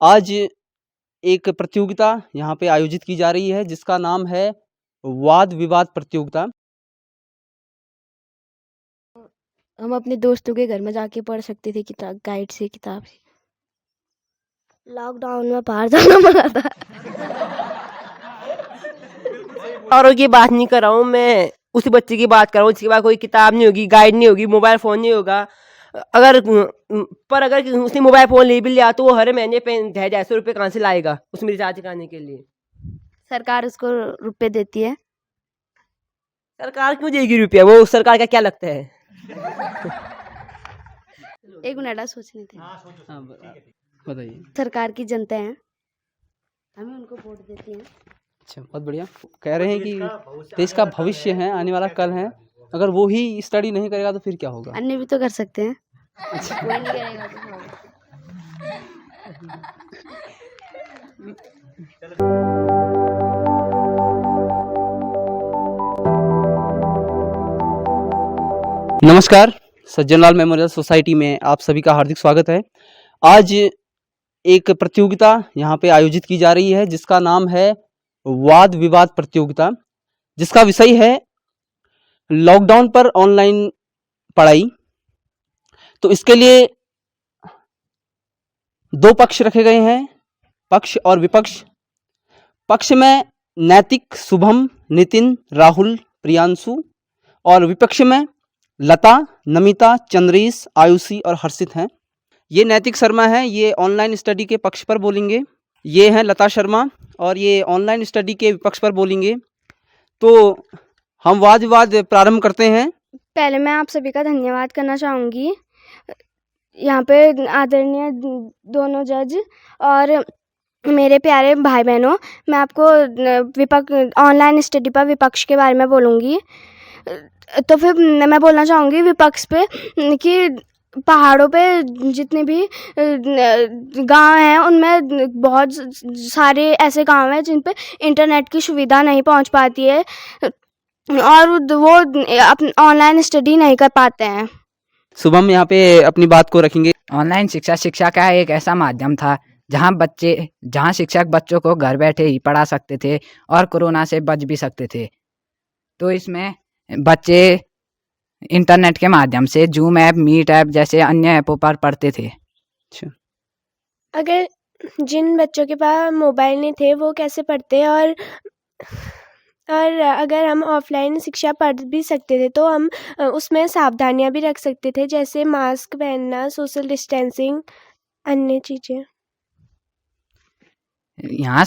आज एक प्रतियोगिता यहाँ पे आयोजित की जा रही है जिसका नाम है वाद विवाद प्रतियोगिता। हम अपने दोस्तों के घर में जाके पढ़ सकते थे किताब गाइड से किताब से। लॉकडाउन में बाहर जाना पड़ा था। औरों की बात नहीं कर रहा हूँ, मैं उस बच्चे की बात कर रहा हूँ जिसके पास कोई किताब नहीं होगी, गाइड नहीं होगी, मोबाइल फ़ोन नहीं होगा। अगर उसने मोबाइल फ़ोन ले भी लिया तो वो हर महीने पे 250 रुपये कहाँ से लाएगा उसमें रिचार्ज कराने के लिए। सरकार उसको रुपए देती है। सरकार क्यों देगी रुपया? वो सरकार का क्या लगता है? एक मिनट सोचने थे। हाँ, बताइए। सरकार की जनता है, हमें उनको वोट देती है। अच्छा, बहुत बढ़िया। कह रहे हैं कि देश का भविष्य है, आने वाला कल है। अगर वो ही स्टडी नहीं करेगा तो फिर क्या होगा? अन्य भी तो कर सकते हैं। कोई नहीं करेगा तो क्या होगा? नमस्कार, सज्जनलाल मेमोरियल सोसाइटी में आप सभी का हार्दिक स्वागत है। आज एक प्रतियोगिता यहाँ पे आयोजित की जा रही है जिसका नाम है वाद विवाद प्रतियोगिता, जिसका विषय है लॉकडाउन पर ऑनलाइन पढ़ाई। तो इसके लिए दो पक्ष रखे गए हैं, पक्ष और विपक्ष। पक्ष में नैतिक, शुभम, नितिन, राहुल, प्रियांशु, और विपक्ष में लता, नमिता, चंद्रेश, आयुषी और हर्षित हैं। ये नैतिक शर्मा है, ये ऑनलाइन स्टडी के पक्ष पर बोलेंगे। ये हैं लता शर्मा और ये ऑनलाइन स्टडी के विपक्ष पर बोलेंगे। तो हम वाद विवाद प्रारंभ करते हैं। पहले मैं आप सभी का धन्यवाद करना चाहूँगी, यहाँ पे आदरणीय दोनों जज और मेरे प्यारे भाई बहनों। मैं आपको ऑनलाइन स्टडी पर विपक्ष के बारे में बोलूँगी। तो फिर मैं बोलना चाहूँगी विपक्ष पे कि पहाड़ों पे जितने भी गांव हैं उनमें बहुत सारे ऐसे गांव हैं जिन पे इंटरनेट की सुविधा नहीं पहुंच पाती है और वो ऑनलाइन स्टडी नहीं कर पाते हैं। शुभम यहाँ पे अपनी बात को रखेंगे। ऑनलाइन शिक्षा का एक ऐसा माध्यम था जहाँ शिक्षक बच्चों को घर बैठे ही पढ़ा सकते थे और कोरोना से बच भी सकते थे। तो इसमें बच्चे इंटरनेट के माध्यम से जूम ऐप, मीट ऐप जैसे अन्य ऐपों पर पढ़ते थे। अच्छा, अगर जिन बच्चों के पास मोबाइल नहीं थे वो कैसे पढ़ते, और अगर हम ऑफलाइन शिक्षा पढ़ भी सकते थे तो हम उसमें सावधानियां भी रख सकते थे, जैसे मास्क पहनना, सोशल डिस्टेंसिंग, अन्य चीज़ें। यहाँ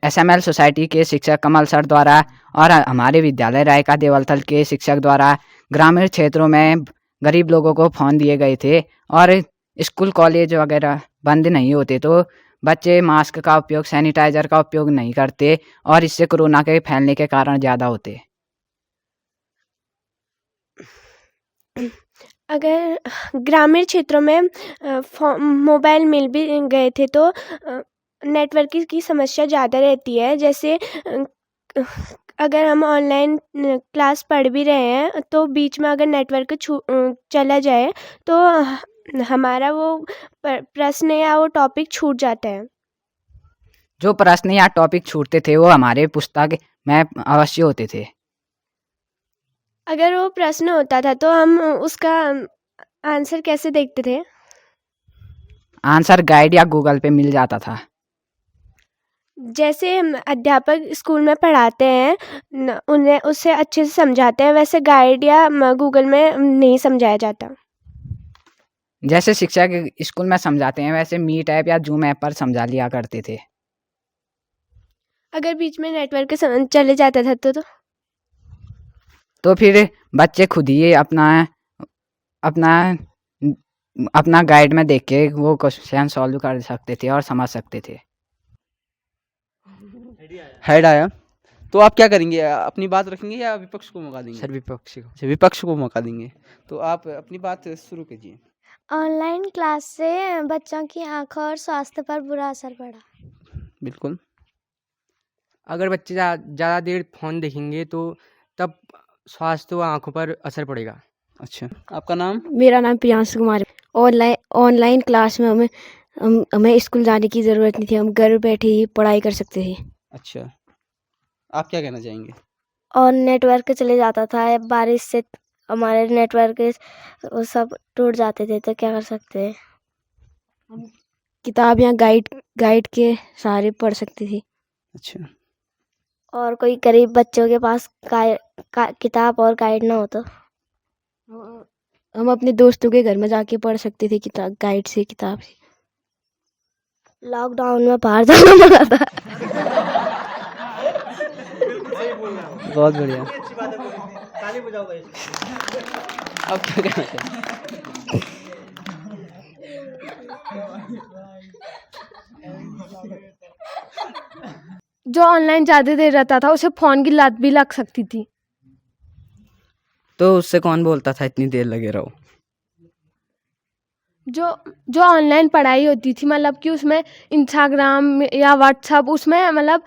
SML सोसाइटी के शिक्षक कमल सर द्वारा और हमारे विद्यालय रायका देवलथल के शिक्षक द्वारा ग्रामीण क्षेत्रों में गरीब लोगों को फ़ोन दिए गए थे और स्कूल कॉलेज वगैरह बंद नहीं होते तो बच्चे मास्क का उपयोग, सैनिटाइज़र का उपयोग नहीं करते और इससे कोरोना के फैलने के कारण ज़्यादा होते। अगर ग्रामीण क्षेत्रों में मोबाइल मिल भी गए थे तो नेटवर्क की समस्या ज़्यादा रहती है। जैसे अगर हम ऑनलाइन क्लास पढ़ भी रहे हैं तो बीच में अगर नेटवर्क चला जाए तो हमारा वो प्रश्न या वो टॉपिक छूट जाता है। जो प्रश्न या टॉपिक छूटते थे वो हमारे पुस्तक में अवश्य होते थे। अगर वो प्रश्न होता था तो हम उसका आंसर कैसे देखते थे? आंसर गाइड या गूगल पे मिल जाता था। जैसे अध्यापक स्कूल में पढ़ाते हैं उन्हें उससे अच्छे से समझाते हैं, वैसे गाइड या गूगल में नहीं समझाया जाता। जैसे शिक्षक स्कूल में समझाते हैं वैसे मीट ऐप या जूम ऐप पर समझा लिया करते थे। अगर बीच में नेटवर्क चले जाता था तो फिर बच्चे खुद ही अपना गाइड में देख के वो क्वेश्चन सॉल्व कर सकते थे और समझ सकते थे। हेड आया तो आप क्या करेंगे? अपनी बात रखेंगे या विपक्ष को मौका देंगे? सर विपक्ष को। अच्छा, विपक्ष को मौका देंगे। तो आप अपनी बात शुरू कीजिए। ऑनलाइन क्लास से बच्चों की आंखों और स्वास्थ्य पर बुरा असर पड़ा। बिल्कुल। अगर बच्चे ज़्यादा देर फ़ोन देखेंगे तो तब स्वास्थ्य व आँखों पर असर पड़ेगा। अच्छा, आपका नाम? मेरा नाम प्रियांशु कुमार है। ऑनलाइन क्लास में हमें हमें स्कूल जाने की ज़रूरत नहीं थी, हम घर बैठे ही पढ़ाई कर सकते थे। अच्छा, आप क्या कहना चाहेंगे? और नेटवर्क चले जाता था, बारिश से हमारे नेटवर्क वो सब टूट जाते थे, तो क्या कर सकते हैं। हम किताब या गाइड के सहारे पढ़ सकते थे। अच्छा, और कोई गरीब बच्चों के पास किताब और गाइड ना हो तो हम अपने दोस्तों के घर में जाके पढ़ सकते थे, किताब से। लॉकडाउन में बाहर जाना पड़ा था। बहुत बढ़िया। अब क्या कहना चाहेंगे? जो ऑनलाइन ज़्यादा देर रहता था उसे फ़ोन की लत भी लग सकती थी। तो उससे कौन बोलता था इतनी देर लगे रहो? जो ऑनलाइन पढ़ाई होती थी, मतलब कि उसमें इंस्टाग्राम या व्हाट्सअप, उसमें मतलब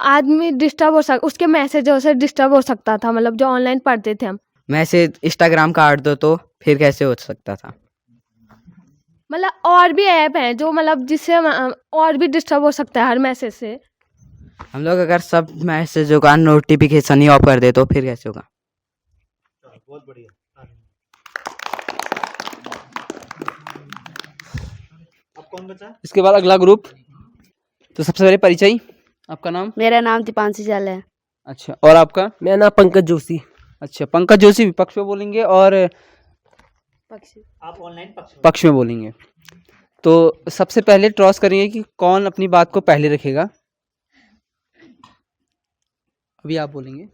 आदमी डिस्टर्ब उसके मैसेजों से डिस्टर्ब हो सकता था, मतलब जो ऑनलाइन पढ़ते थे हम। मैसेज इंस्टाग्राम काट दो तो फिर कैसे हो सकता था? मतलब और भी ऐप हैं जो मतलब जिससे और भी डिस्टर्ब हो सकता है हर मैसेज से। हम लोग अगर सब मैसेजों का नोटिफिकेशन ही ऑफ कर दे तो फिर कैसे होगा? बहुत बढ़िया। अब कौन बचा? इसके बाद अगला ग्रुप। तो सबसे पहले परिचय, आपका नाम? मेरा नाम दीपांशी जाल है। अच्छा, और आपका? मेरा नाम पंकज जोशी। अच्छा, पंकज जोशी विपक्ष में बोलेंगे और आप ऑनलाइन पक्ष में बोलेंगे। तो सबसे पहले टॉस करेंगे कि कौन अपनी बात को पहले रखेगा। अभी आप बोलेंगे।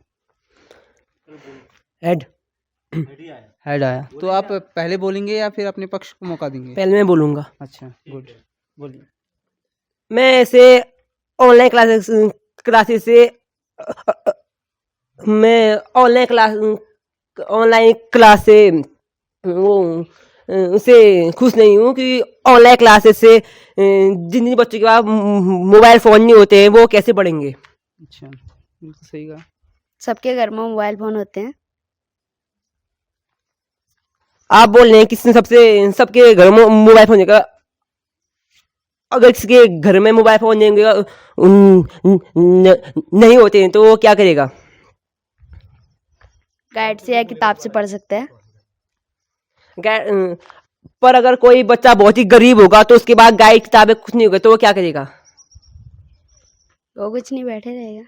हेड हेड आया, तो आप पहले बोलेंगे या फिर अपने पक्ष को मौका देंगे? पहले मैं बोलूँगा। अच्छा, गुड, बोलिए। मैं ऐसे ऑनलाइन क्लासेस से मैं ऑनलाइन क्लास से वो उससे खुश नहीं हूँ कि ऑनलाइन क्लासेस से जिन जिन बच्चों के पास मोबाइल फ़ोन नहीं होते हैं वो कैसे पढ़ेंगे। अच्छा, बिल्कुल सही कहा। सबके घर में मोबाइल फ़ोन होते हैं। आप बोल रहे हैं कि सबके घर में मोबाइल फ़ोन होगा। अगर किसी के घर में मोबाइल फ़ोन नहीं होते हैं तो वो क्या करेगा? गाइड से या किताब से पढ़ सकते हैं। पर अगर कोई बच्चा बहुत ही गरीब होगा तो उसके बाद गाइड किताबें कुछ नहीं होगा तो वो क्या करेगा? वो कुछ नहीं, बैठे रहेगा।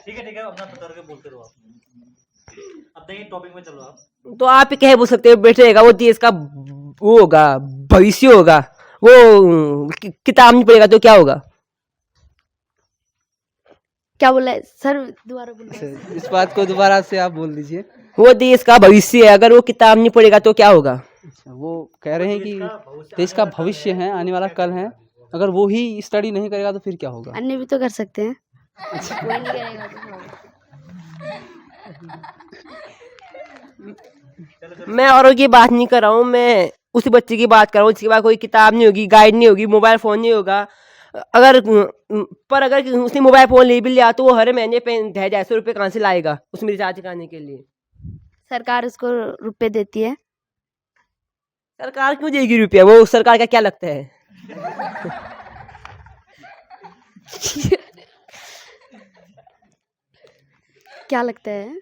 ठीक है, अपना बता के बोलते रहो आप। अब देखिए टॉपिक में चलो आप। तो आप क्या बोल सकते हो, बैठे रहेगा, वो देश का वो होगा, भविष्य होगा, वो किताब नहीं पढ़ेगा तो क्या होगा? क्या बोला सर, दोबारा बोलो। अच्छा, इस बात को दोबारा से आप बोल दीजिए। वो देश का भविष्य है, अगर वो किताब नहीं पढ़ेगा तो क्या होगा? अच्छा, वो कह रहे हैं कि देश का भविष्य है, आने वाला कल है, अगर वो ही स्टडी नहीं करेगा तो फिर क्या होगा? अन्य भी तो कर सकते हैं। कोई नहीं करेगा तो क्या होगा? मैं औरों की बात नहीं कर रहा हूँ, मैं उसी बच्चे की बात कर रहा हूँ जिसके पास कोई किताब नहीं होगी, गाइड नहीं होगी, मोबाइल फ़ोन नहीं होगा। अगर उसने मोबाइल फ़ोन ले भी लिया तो वो हर महीने पे 250 रुपये कहाँ से लाएगा उसमें रिचार्ज कराने के लिए? सरकार उसको रुपए देती है। सरकार क्यों देगी रुपया? वो सरकार का क्या लगता है? क्या लगता है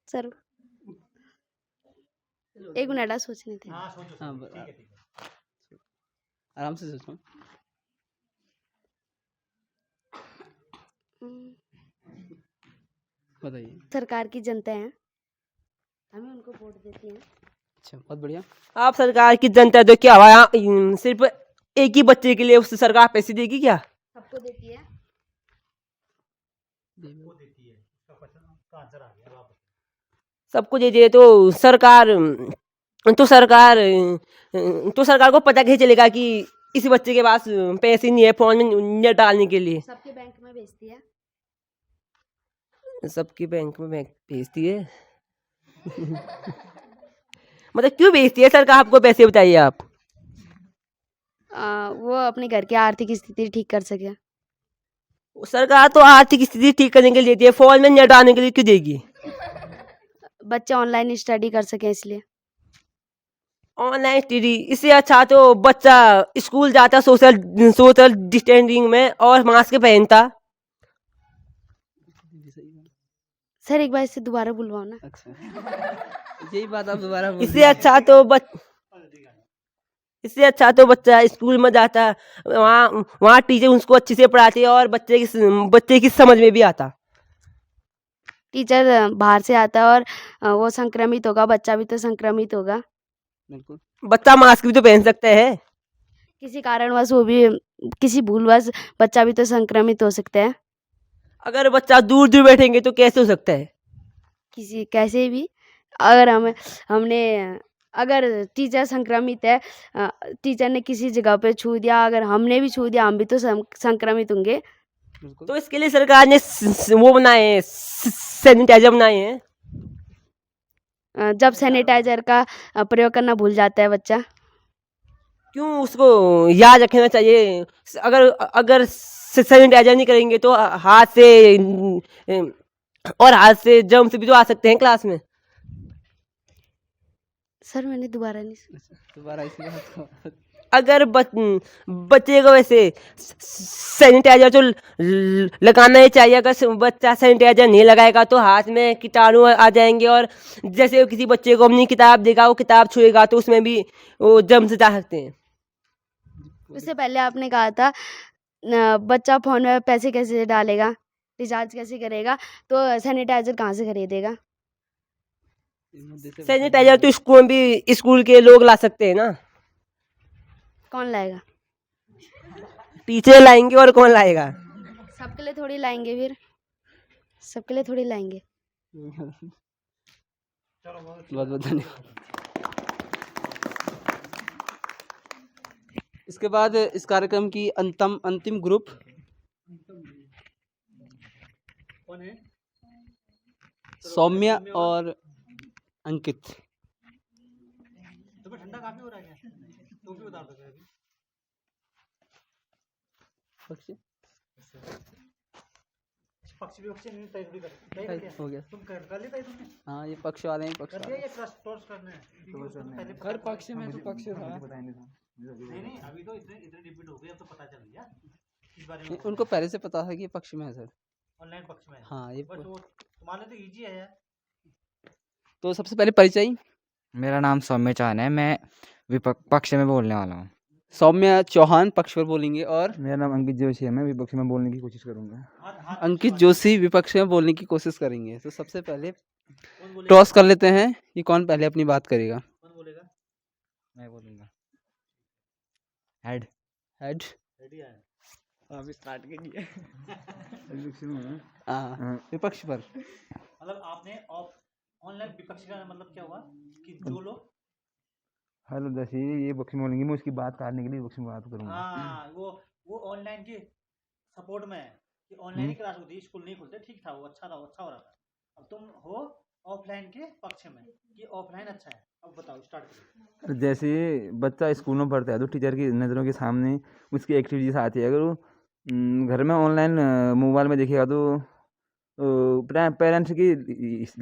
सर? एक मिनट सोचने थे। हाँ, आराम से सोचो। बताइए। सरकार की जनता है, हमें उनको वोट देती है। अच्छा, बहुत बढ़िया। आप सरकार की जनता है तो क्या हुआ? सिर्फ एक ही बच्चे के लिए उस सरकार पैसे देगी क्या? सबको देती है। सबको दे दे तो सरकार को पता कैसे चलेगा कि इस बच्चे के पास पैसे नहीं है फोन में नेट डालने के लिए? सबके बैंक में भेजती है। सबके बैंक में भेजती है। मतलब क्यों भेजती है सरकार आपको पैसे, बताइए आप। वो अपने घर की आर्थिक स्थिति ठीक कर सके। सरकार तो आर्थिक स्थिति ठीक करने के लिए देती है, फोन में नेट आने के लिए क्यों देगी? बच्चे ऑनलाइन स्टडी कर सकें इसलिए। ऑनलाइन स्टडी इससे अच्छा तो बच्चा स्कूल जाता सोशल सोशल डिस्टेंसिंग में और मास्क पहनता। सर एक बार इससे दोबारा बुलवाओ ना। अच्छा यही बात आप दोबारा बोल इससे अच्छा तो बच्चा स्कूल में जाता, वहाँ टीचर उसको अच्छे से पढ़ाते और बच्चे की समझ में भी आता। टीचर बाहर से आता और वो संक्रमित होगा, बच्चा भी तो संक्रमित होगा। बिल्कुल। बच्चा मास्क भी तो पहन सकता है। किसी कारणवश वो भी, किसी भूलवश बच्चा भी तो संक्रमित हो सकता है। अगर बच्चा दूर दूर बैठेंगे तो कैसे हो सकता है? किसी कैसे भी, अगर हमने अगर टीचर संक्रमित है, टीचर ने किसी जगह पे छू दिया, अगर हमने भी छू दिया हम भी तो संक्रमित होंगे। बिल्कुल। तो इसके लिए सरकार ने वो बनाए हैं, सैनिटाइजर बनाए हैं। जब सैनिटाइजर का प्रयोग करना भूल जाता है बच्चा। क्यों उसको याद रखना चाहिए? अगर सैनिटाइजर नहीं करेंगे तो हाथ से जर्म्स भी तो आ सकते हैं क्लास में। सर मैंने दोबारा नहीं सुना। दोबारा इसी बात को अगर बच्चे को वैसे सैनिटाइजर तो लगाना ही चाहिए। अगर बच्चा सैनिटाइजर नहीं लगाएगा तो हाथ में कीटाणु आ जाएंगे और जैसे किसी बच्चे को अपनी किताब देगा, वो किताब छुएगा तो उसमें भी वो जर्म्स जा सकते हैं। उससे पहले आपने कहा था बच्चा फोन में पैसे कैसे डालेगा, रिचार्ज कैसे करेगा, तो सैनिटाइजर कहाँ से खरीदेगा? सैनिटाइजर तो स्कूल के लोग ला सकते हैं ना। कौन लाएगा? टीचर लाएंगे और कौन लाएगा? सबके लिए थोड़ी लाएंगे, फिर सबके लिए थोड़ी लाएंगे। बहुत बहुत धन्यवाद। इसके बाद इस कार्यक्रम की अंतिम ग्रुप कौन है? सौम्या और अंकित। तुम्हें ठंडा काफी हो रहा है क्या? तुम भी बता दो अभी। पक्षी विपक्षी नहीं तय थोड़ी कर दिया। हो गया। तुम कर लेता है तुमने? हाँ ये पक्ष वाले हैं, पक्ष कर वाले दिया ये टॉस करना है। पहले हर पक्ष में तो पक्ष था। नहीं अभी तो इतने रिपीट हो गए, अब तो पता चल गया इस बारे में। नहीं, उनको पहले से पता था कि ये पक्ष में है सर। ऑनलाइन पक्ष में है। हाँ ये बट वो तुम्हारे लिए तो इजी है यार। तो सबसे पहले परिचय। मेरा नाम सौम्य चौहान है, मैं पक्ष में बोलने वाला हूँ। सौम्या चौहान पक्ष पर बोलेंगे और मेरा नाम अंकित जोशी है, मैं विपक्ष में बोलने की कोशिश करूंगा। अंकित जोशी विपक्ष में बोलने की कोशिश करेंगे। तो सबसे पहले कौन बोलेगा? टॉस कर लेते हैं कि कौन पहले अपनी बात करेगा। कौन बोलेगा? मैं बोलूँगा हेड। हेड। रेडी है? अभी स्टार्ट कीजिए। हाँ विपक्ष पर। मतलब आपने ऑनलाइन विपक्ष का मतलब क्या हुआ कि जो लोग हेलो जैसे ये पक्ष में बोलेंगे, मैं उसकी बात काटने के लिए विपक्ष में बात करूंगा। हाँ वो ऑनलाइन के सपोर्ट में है कि ऑनलाइन ही क्लास होती है, स्कूल नहीं खुलते, ठीक था, वो अच्छा हो रहा था। अब तुम हो ऑफलाइन के पक्ष में कि ऑफलाइन अच्छा है। अब बताओ, स्टार्ट करो। जैसे बच्चा स्कूल में पढ़ता है तो टीचर की नज़रों के सामने उसकी एक्टिविटीज आती है। अगर वो घर में ऑनलाइन मोबाइल में देखेगा तो पेरेंट्स के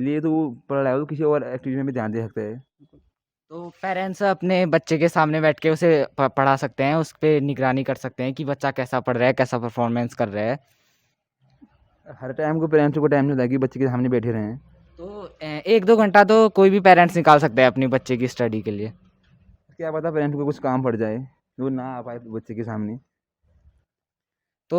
लिए तो वो पढ़ रहा है, तो किसी और एक्टिविटी में भी ध्यान दे सकता है। तो पेरेंट्स अपने बच्चे के सामने बैठ के उसे पढ़ा सकते हैं, उस पर निगरानी कर सकते हैं कि बच्चा कैसा पढ़ रहा है, कैसा परफॉर्मेंस कर रहा है। हर टाइम को पेरेंट्स को टाइम नहीं होता है कि बच्चे के सामने बैठे रहें। तो 1-2 घंटा तो कोई भी पेरेंट्स निकाल सकता है अपने बच्चे की स्टडी के लिए। क्या पता पेरेंट्स को कुछ काम पड़ जाए, वो ना आ पाए बच्चे के सामने। तो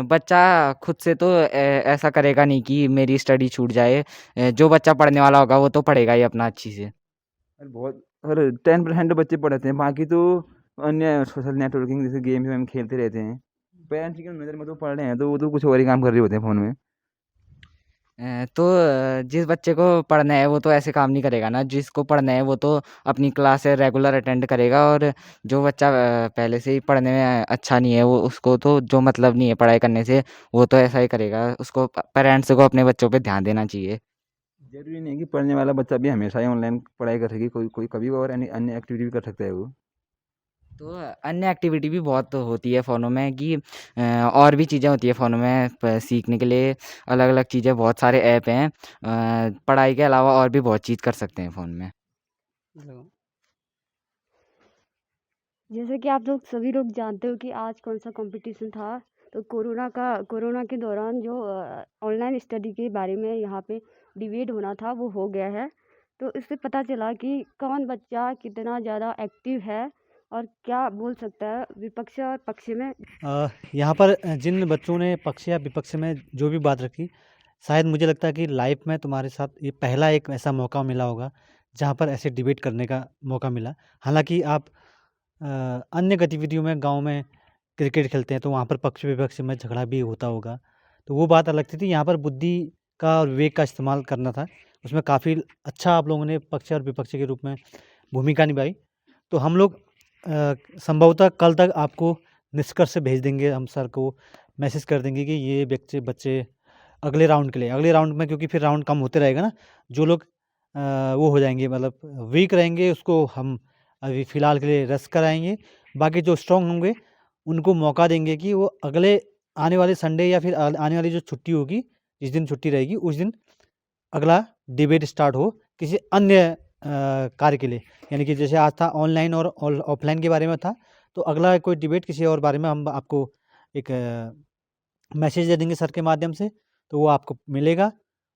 बच्चा खुद से तो ऐसा करेगा नहीं कि मेरी स्टडी छूट जाए। जो बच्चा पढ़ने वाला होगा वो तो पढ़ेगा ही अपना अच्छी से। और 10% बच्चे पढ़ते हैं, बाकी तो अन्य सोशल नेटवर्किंग जैसे गेम वेम खेलते रहते हैं। पेरेंट्स की नज़र में तो पढ़ रहे हैं तो वो तो कुछ और ही काम कर रहे होते हैं फ़ोन में। तो जिस बच्चे को पढ़ना है वो तो ऐसे काम नहीं करेगा ना। जिसको पढ़ना है वो तो अपनी क्लासें रेगुलर अटेंड करेगा, और जो बच्चा पहले से ही पढ़ने में अच्छा नहीं है वो उसको तो जो मतलब नहीं है पढ़ाई करने से, वो तो ऐसा ही करेगा। उसको पेरेंट्स को अपने बच्चों पे ध्यान देना चाहिए। जरूरी नहीं कि पढ़ने वाला बच्चा भी हमेशा ही ऑनलाइन पढ़ाई कर सके, कोई कोई कभी और अन्य एक्टिविटी भी कर सकता है वो। तो अन्य एक्टिविटी भी बहुत होती है फ़ोनों में कि और भी चीज़ें होती है फ़ोनों में सीखने के लिए अलग अलग चीज़ें बहुत सारे ऐप हैं। पढ़ाई के अलावा और भी बहुत चीज़ कर सकते हैं फ़ोन में। जैसे कि आप लोग सभी लोग जानते हो कि आज कौन सा कंपटीशन था, तो कोरोना के दौरान जो ऑनलाइन स्टडी के बारे में यहाँ पे डिबेट होना था वो हो गया है। तो इससे पता चला कि कौन बच्चा कितना ज़्यादा एक्टिव है और क्या बोल सकता है विपक्ष और पक्ष में। यहाँ पर जिन बच्चों ने पक्ष या विपक्ष में जो भी बात रखी, शायद मुझे लगता है कि लाइफ में तुम्हारे साथ ये पहला एक ऐसा मौका मिला होगा जहाँ पर ऐसे डिबेट करने का मौका मिला। हालांकि आप अन्य गतिविधियों में गांव में क्रिकेट खेलते हैं तो वहाँ पर पक्ष विपक्ष में झगड़ा भी होता होगा, तो वो बात अलग थी। यहाँ पर बुद्धि का और विवेक का इस्तेमाल करना था, उसमें काफ़ी अच्छा आप लोगों ने पक्ष और विपक्ष के रूप में भूमिका निभाई। तो हम लोग संभवतः कल तक आपको निष्कर्ष भेज देंगे, हम सर को मैसेज कर देंगे कि ये बच्चे अगले राउंड के लिए, अगले राउंड में, क्योंकि फिर राउंड कम होते रहेगा ना, जो लोग वो हो जाएंगे मतलब वीक रहेंगे उसको हम अभी फ़िलहाल के लिए रेस्ट कराएंगे। बाकी जो स्ट्रॉन्ग होंगे उनको मौका देंगे कि वो अगले आने वाले संडे या फिर आने वाली जो छुट्टी होगी, जिस दिन छुट्टी रहेगी उस दिन अगला डिबेट स्टार्ट हो किसी अन्य कार्य के लिए। यानी कि जैसे आज था ऑनलाइन और ऑफलाइन के बारे में था, तो अगला कोई डिबेट किसी और बारे में हम आपको एक मैसेज दे देंगे सर के माध्यम से, तो वो आपको मिलेगा।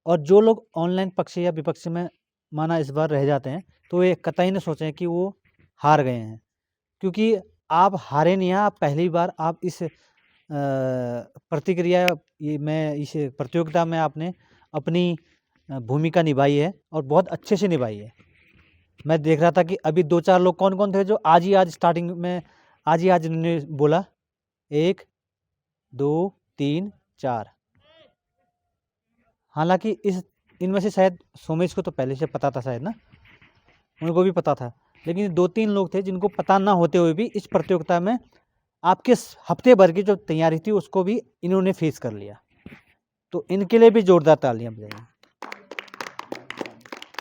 और जो लोग ऑनलाइन पक्ष या विपक्ष में माना इस बार रह जाते हैं, तो ये कतई न सोचें कि वो हार गए हैं, क्योंकि आप हारे नहीं हैं। आप पहली बार आप इस इस प्रतियोगिता में आपने अपनी भूमिका निभाई है और बहुत अच्छे से निभाई है। मैं देख रहा था कि अभी 2-4 लोग कौन-कौन थे जो आज स्टार्टिंग में आज इन्होंने बोला, 1, 2, 3, 4। हालाँकि इनमें से शायद सोमेश को तो पहले से पता था शायद ना, उनको भी पता था। लेकिन 2-3 लोग थे जिनको पता ना होते हुए भी इस प्रतियोगिता में आपके हफ्ते भर की जो तैयारी थी उसको भी इन्होंने फेस कर लिया। तो इनके लिए भी जोरदार तालियां बजाइए,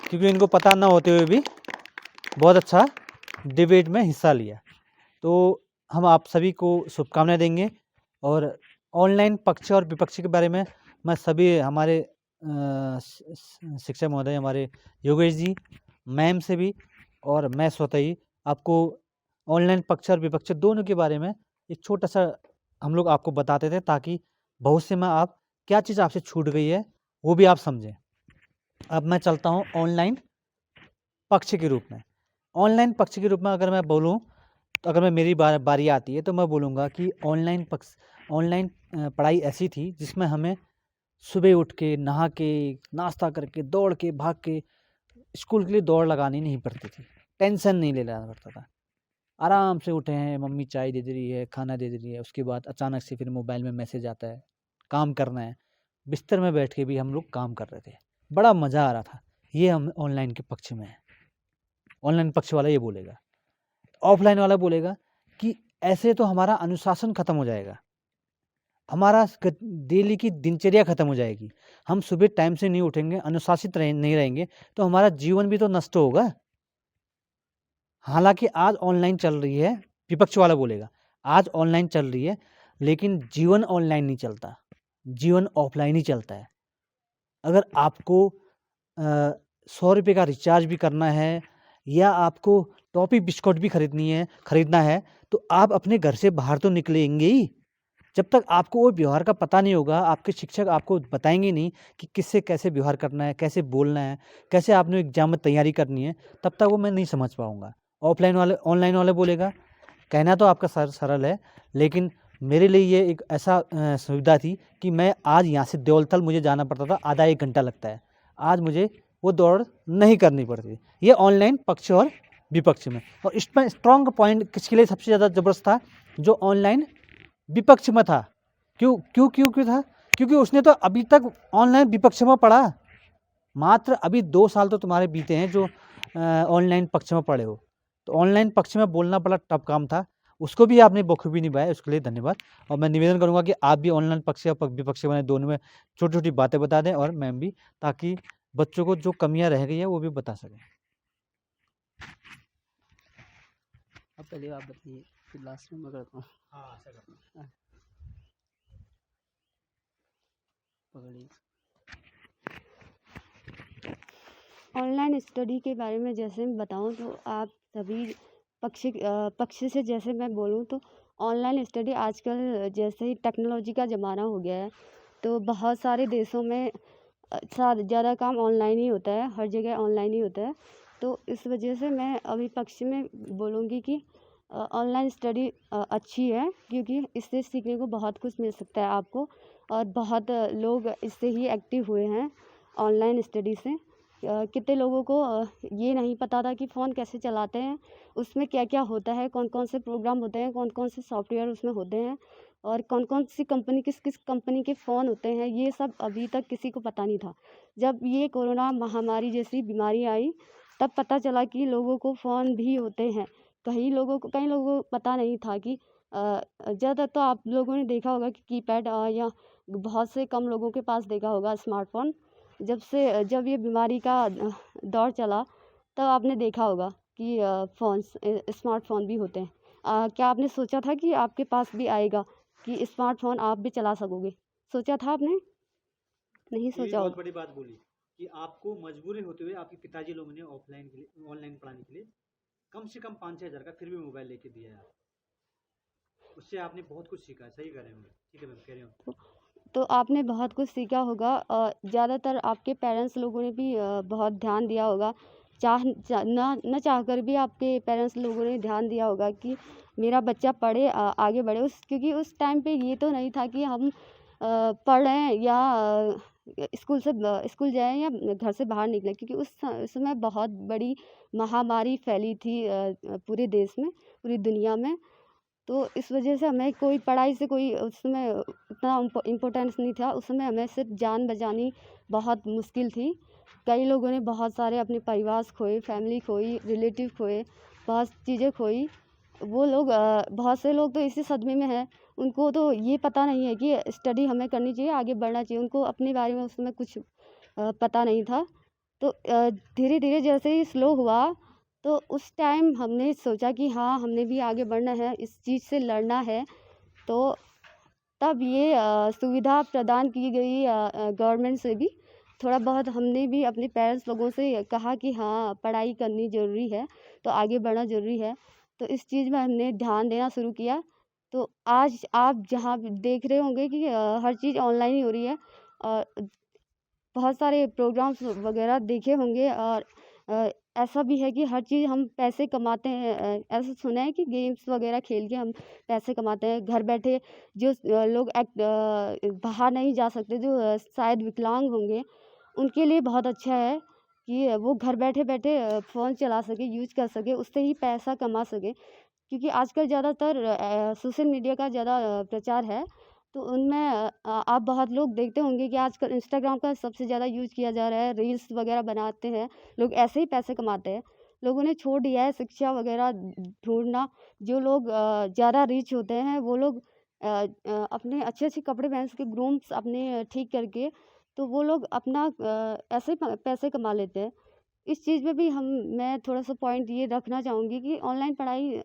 क्योंकि इनको पता ना होते हुए भी बहुत अच्छा डिबेट में हिस्सा लिया। तो हम आप सभी को शुभकामनाएं देंगे। और ऑनलाइन पक्ष और विपक्ष के बारे में मैं सभी हमारे शिक्षक महोदय, हमारे योगेश जी, मैम से भी और मैं स्वतः ही आपको ऑनलाइन पक्ष और विपक्ष दोनों के बारे में एक छोटा सा हम लोग आपको बताते थे, ताकि भविष्य में आप क्या चीज़ आपसे छूट गई है वो भी आप समझें। अब मैं चलता हूँ ऑनलाइन पक्ष के रूप में। ऑनलाइन पक्ष के रूप में अगर मैं बोलूँ, तो अगर मैं मेरी बारी आती है तो मैं बोलूँगा कि ऑनलाइन पढ़ाई ऐसी थी जिसमें हमें सुबह उठ के, नहा के, नाश्ता करके, दौड़ के, भाग के स्कूल के लिए दौड़ लगानी नहीं पड़ती थी, टेंशन नहीं लेना पड़ता था। आराम से उठे हैं, मम्मी चाय दे दे रही है, खाना दे दे रही है, उसके बाद अचानक से फिर मोबाइल में मैसेज आता है, काम करना है। बिस्तर में बैठ के भी हम लोग काम कर रहे थे, बड़ा मज़ा आ रहा था। ये हम ऑनलाइन के पक्ष में है। ऑनलाइन पक्ष वाला ये बोलेगा, ऑफलाइन वाला बोलेगा कि ऐसे तो हमारा अनुशासन खत्म हो जाएगा, हमारा डेली की दिनचर्या खत्म हो जाएगी। हम सुबह टाइम से नहीं उठेंगे, अनुशासित नहीं रहेंगे, तो हमारा जीवन भी तो नष्ट होगा। हालांकि आज ऑनलाइन चल रही है, विपक्ष वाला बोलेगा आज ऑनलाइन चल रही है, लेकिन जीवन ऑनलाइन नहीं चलता, जीवन ऑफलाइन ही चलता है। अगर आपको 100 रुपये का रिचार्ज भी करना है या आपको टॉफ़ी बिस्कुट भी खरीदना है, तो आप अपने घर से बाहर तो निकलेंगे ही। जब तक आपको वो व्यवहार का पता नहीं होगा, आपके शिक्षक आपको बताएंगे नहीं कि किससे कैसे व्यवहार करना है, कैसे बोलना है, कैसे आपने एग्जाम में तैयारी करनी है, तब तक वो मैं नहीं समझ पाऊँगा। ऑनलाइन वाले बोलेगा, कहना तो आपका सरल है, लेकिन मेरे लिए ये एक ऐसा सुविधा थी कि मैं आज यहाँ से देवलथल मुझे जाना पड़ता था, आधा 1 घंटा लगता है, आज मुझे वो दौड़ नहीं करनी पड़ती। ये ऑनलाइन पक्ष और विपक्ष में। और इसमें स्ट्रॉन्ग पॉइंट किसके लिए सबसे ज़्यादा ज़बरदस्त था? जो ऑनलाइन विपक्ष में था। क्यों था? क्योंकि उसने तो अभी तक ऑनलाइन विपक्ष में पढ़ा, मात्र अभी 2 साल तो तुम्हारे बीते हैं जो ऑनलाइन पक्ष में पढ़े हो। तो ऑनलाइन पक्ष में बोलना बड़ा टफ काम था, उसको भी आपने बखूबी निभाया, उसके लिए धन्यवाद। और मैं निवेदन करूंगा कि आप भी ऑनलाइन पक्ष या विपक्ष में दोनों में छोटी छोटी बातें बता दें, और मैम भी, ताकि बच्चों को जो कमियां रह गई है वो भी बता सकें। अब पहले आप बताइए, फिर लास्ट में मैं करता हूँ। हाँ ऐसा करना। पकड़िए। ऑनलाइन स्टडी के बारे में जैसे मैं बताऊँ तो आप सभी पक्ष से जैसे मैं बोलूँ तो ऑनलाइन स्टडी आजकल जैसे ही टेक्नोलॉजी का ज़माना हो गया है, तो बहुत सारे देशों में ज़्यादा काम ऑनलाइन ही होता है, हर जगह ऑनलाइन ही होता है। तो इस वजह से मैं अभी पक्ष में बोलूँगी कि ऑनलाइन स्टडी अच्छी है, क्योंकि इससे सीखने को बहुत कुछ मिल सकता है आपको, और बहुत लोग इससे ही एक्टिव हुए हैं ऑनलाइन स्टडी से। कितने लोगों को ये नहीं पता था कि फ़ोन कैसे चलाते हैं, उसमें क्या क्या होता है, कौन कौन से प्रोग्राम होते हैं, कौन कौन से सॉफ्टवेयर उसमें होते हैं, और कौन कौन सी कंपनी किस किस कंपनी के फ़ोन होते हैं, ये सब अभी तक किसी को पता नहीं था। जब ये कोरोना महामारी जैसी बीमारी आई, तब पता चला कि लोगों को फ़ोन भी होते हैं। कई लोगों को पता नहीं था कि ज़्यादा तो आप लोगों ने देखा होगा कि कीपैड, या बहुत से कम लोगों के पास देखा होगा स्मार्टफ़ोन। जब ये बीमारी का दौर चला, तब आपने देखा होगा कि स्मार्टफ़ोन भी होते हैं। क्या आपने सोचा था कि आपके पास भी आएगा, कि स्मार्टफ़ोन आप भी चला सकोगे? सोचा था आपने? नहीं ये सोचा बहुत होगा। बड़ी बात बोली कि आपको मजबूरी होते हुए आपके पिताजी लोगों ने ऑफलाइन के लिए ऑनलाइन पढ़ाने के लिए कम से कम 5-6 हज़ार का फिर भी मोबाइल लेके दिया है। उससे आपने बहुत कुछ सीखा है। सही कह रहे होंगे। ठीक है मैम, कह रहे हो। तो आपने बहुत कुछ सीखा होगा, ज़्यादातर आपके पेरेंट्स लोगों ने भी बहुत ध्यान दिया होगा, न चाहकर भी आपके पेरेंट्स लोगों ने ध्यान दिया होगा कि मेरा बच्चा पढ़े, आगे बढ़े। क्योंकि उस टाइम पे ये तो नहीं था कि हम पढ़ें या स्कूल जाएं या घर से बाहर निकलें, क्योंकि उस समय बहुत बड़ी महामारी फैली थी पूरे देश में, पूरी दुनिया में। तो इस वजह से हमें कोई पढ़ाई से कोई उस समय उतना इम्पोर्टेंस नहीं था। उस समय हमें सिर्फ जान बचानी बहुत मुश्किल थी। कई लोगों ने बहुत सारे अपने परिवार खोए, फैमिली खोई, रिलेटिव खोए, बहुत चीज़ें खोई। वो लोग बहुत से लोग तो इसी सदमे में हैं, उनको तो ये पता नहीं है कि स्टडी हमें करनी चाहिए, आगे बढ़ना चाहिए। उनको अपने बारे में उस समय कुछ पता नहीं था। तो धीरे धीरे जैसे ही स्लो हुआ, तो उस टाइम हमने सोचा कि हाँ, हमने भी आगे बढ़ना है, इस चीज़ से लड़ना है। तो तब ये सुविधा प्रदान की गई गवर्नमेंट से भी। थोड़ा बहुत हमने भी अपने पेरेंट्स लोगों से कहा कि हाँ, पढ़ाई करनी ज़रूरी है, तो आगे बढ़ना ज़रूरी है। तो इस चीज़ में हमने ध्यान देना शुरू किया। तो आज आप जहाँ भी देख रहे होंगे कि हर चीज़ ऑनलाइन ही हो रही है। बहुत सारे प्रोग्राम्स वगैरह देखे होंगे, और ऐसा भी है कि हर चीज़ हम पैसे कमाते हैं। ऐसा सुना है कि गेम्स वगैरह खेल के हम पैसे कमाते हैं घर बैठे। जो लोग बाहर नहीं जा सकते, जो शायद विकलांग होंगे, उनके लिए बहुत अच्छा है कि वो घर बैठे बैठे फ़ोन चला सके, यूज कर सके, उससे ही पैसा कमा सके। क्योंकि आजकल ज़्यादातर सोशल मीडिया का ज़्यादा प्रचार है। तो उनमें आप बहुत लोग देखते होंगे कि आजकल इंस्टाग्राम का सबसे ज़्यादा यूज़ किया जा रहा है, रील्स वगैरह बनाते हैं लोग, ऐसे ही पैसे कमाते हैं। लोगों ने छोड़ दिया है शिक्षा वगैरह ढूंढना। जो लोग ज़्यादा रिच होते हैं, वो लोग अपने अच्छे अच्छे कपड़े पहन के, ग्रूम्स अपने ठीक करके, तो वो लोग अपना ऐसे पैसे कमा लेते हैं। इस चीज़ में भी मैं थोड़ा सा पॉइंट ये रखना चाहूँगी कि ऑनलाइन पढ़ाई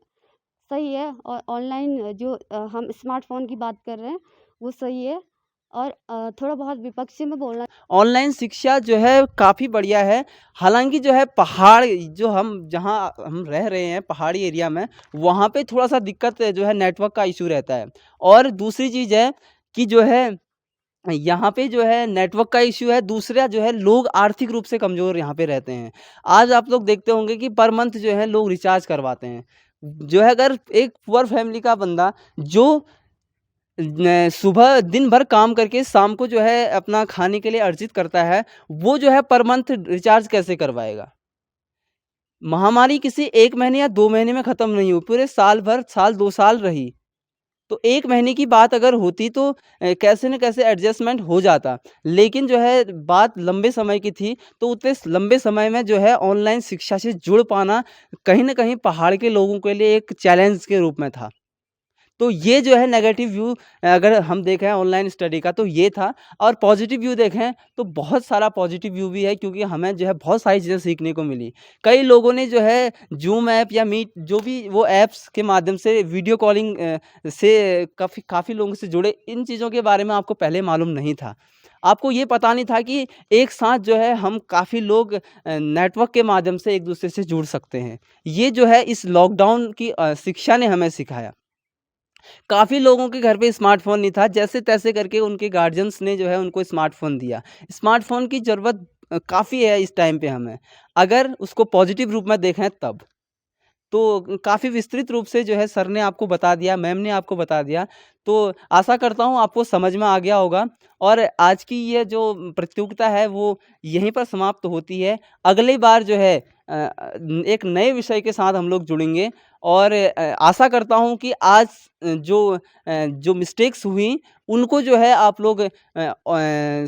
सही है, और ऑनलाइन जो हम स्मार्टफ़ोन की बात कर रहे हैं, वो सही है। और थोड़ा बहुत विपक्ष में बोलना ऑनलाइन शिक्षा जो है काफ़ी बढ़िया है। हालांकि जो है पहाड़, जो जहाँ हम रह रहे हैं पहाड़ी एरिया में, वहाँ पे थोड़ा सा दिक्कत जो है नेटवर्क का इशू रहता है। और दूसरी चीज़ है कि जो है यहाँ पे जो है नेटवर्क का इश्यू है। दूसरा जो है लोग आर्थिक रूप से कमज़ोर यहाँ पे रहते हैं। आज आप लोग देखते होंगे कि पर मंथ जो है लोग रिचार्ज करवाते हैं। जो है अगर एक पुअर फैमिली का बंदा जो सुबह दिन भर काम करके शाम को जो है अपना खाने के लिए अर्जित करता है, वो जो है पर मंथ रिचार्ज कैसे करवाएगा? महामारी किसी 1 महीने या 2 महीने में ख़त्म नहीं हुई, पूरे साल भर, साल 2 साल रही। तो 1 महीने की बात अगर होती तो कैसे न कैसे एडजस्टमेंट हो जाता। लेकिन जो है बात लंबे समय की थी, तो उतने लंबे समय में जो है ऑनलाइन शिक्षा से जुड़ पाना कहीं न कहीं पहाड़ के लोगों के लिए एक चैलेंज के रूप में था। तो ये जो है नेगेटिव व्यू अगर हम देखें ऑनलाइन स्टडी का तो ये था। और पॉजिटिव व्यू देखें तो बहुत सारा पॉजिटिव व्यू भी है, क्योंकि हमें जो है बहुत सारी चीज़ें सीखने को मिली। कई लोगों ने जो है जूम ऐप या मीट जो भी वो ऐप्स के माध्यम से वीडियो कॉलिंग से काफ़ी लोगों से जुड़े। इन चीज़ों के बारे में आपको पहले मालूम नहीं था। आपको ये पता नहीं था कि एक साथ जो है हम काफ़ी लोग नेटवर्क के माध्यम से एक दूसरे से जुड़ सकते हैं। ये जो है इस लॉकडाउन की शिक्षा ने हमें सिखाया। काफ़ी लोगों के घर पे स्मार्टफ़ोन नहीं था, जैसे-तैसे करके उनके गार्जियंस ने जो है उनको स्मार्टफ़ोन दिया। स्मार्टफ़ोन की ज़रूरत काफ़ी है इस टाइम पे हमें, अगर उसको पॉजिटिव रूप में देखें तब। तो काफ़ी विस्तृत रूप से जो है सर ने आपको बता दिया, मैम ने आपको बता दिया। तो आशा करता हूँ आपको समझ में आ गया होगा और आज की ये जो प्रतियोगिता है वो यहीं पर समाप्त होती है। अगली बार जो है एक नए विषय के साथ हम लोग जुड़ेंगे और आशा करता हूँ कि आज जो मिस्टेक्स हुई उनको जो है आप लोग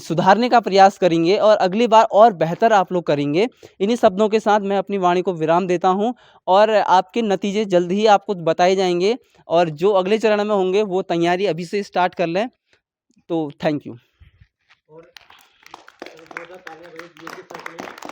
सुधारने का प्रयास करेंगे और अगली बार और बेहतर आप लोग करेंगे। इन्हीं शब्दों के साथ मैं अपनी वाणी को विराम देता हूँ और आपके नतीजे जल्द ही आपको बताए जाएँगे और जो अगले चरण में होंगे वो तैयारी अभी से स्टार्ट कर लें। तो थैंक यू। और 2015 में